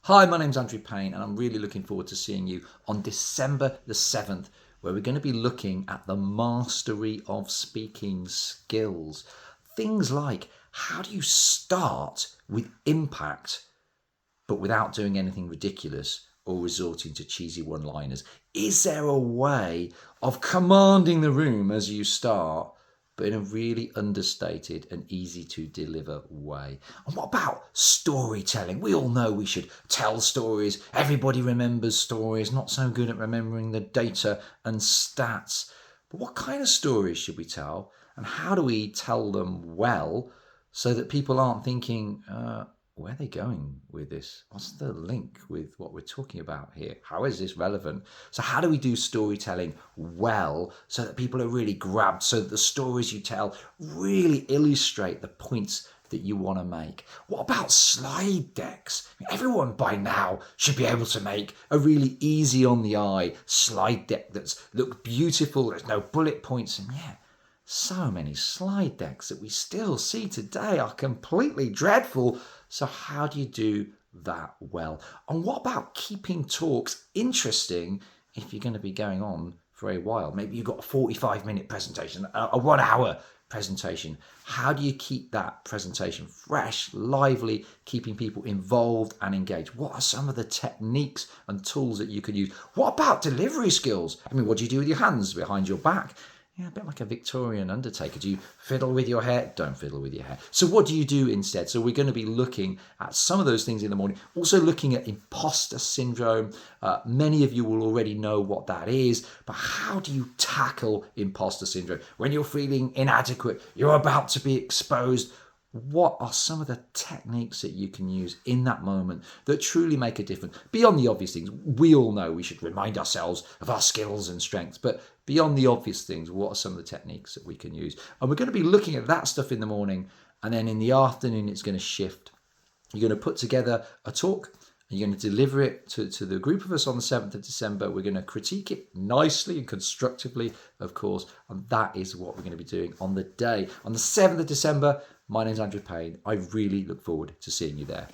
Hi, my name's Andrew Payne, and I'm really looking forward to seeing you on December the 7th, where we're going to be looking at the mastery of speaking skills. Things like how do you start with impact, but without doing anything ridiculous or resorting to cheesy one-liners? Is there a way of commanding the room as you start, but in a really understated and easy to deliver way? And what about storytelling? We all know we should tell stories. Everybody remembers stories, not so good at remembering the data and stats. But what kind of stories should we tell? And how do we tell them well so that people aren't thinking, where are they going with this? What's the link with what we're talking about here? How is this relevant? So how do we do storytelling well so that people are really grabbed, so that the stories you tell really illustrate the points that you want to make? What about slide decks? Everyone by now should be able to make a really easy on the eye slide deck that's look beautiful. There's no bullet points, and yet so many slide decks that we still see today are completely dreadful. So how do you do that well? And what about keeping talks interesting if you're going to be going on for a while? Maybe you've got a 45-minute presentation, a 1 hour presentation. How do you keep that presentation fresh, lively, keeping people involved and engaged? What are some of the techniques and tools that you can use? What about delivery skills? I mean, what do you do with your hands behind your back? Yeah, a bit like a Victorian undertaker. Do you fiddle with your hair? Don't fiddle with your hair. So what do you do instead? So we're going to be looking at some of those things in the morning. Also looking at imposter syndrome. Many of you will already know what that is, but how do you tackle imposter syndrome? When you're feeling inadequate, you're about to be exposed. What are some of the techniques that you can use in that moment that truly make a difference? Beyond the obvious things, we all know we should remind ourselves of our skills and strengths, but beyond the obvious things, what are some of the techniques that we can use? And we're going to be looking at that stuff in the morning, and then in the afternoon, it's going to shift. You're going to put together a talk, and you're going to deliver it to the group of us on the 7th of December. We're going to critique it nicely and constructively, of course, and that is what we're going to be doing on the day. On the 7th of December, my name's Andrew Payne. I really look forward to seeing you there.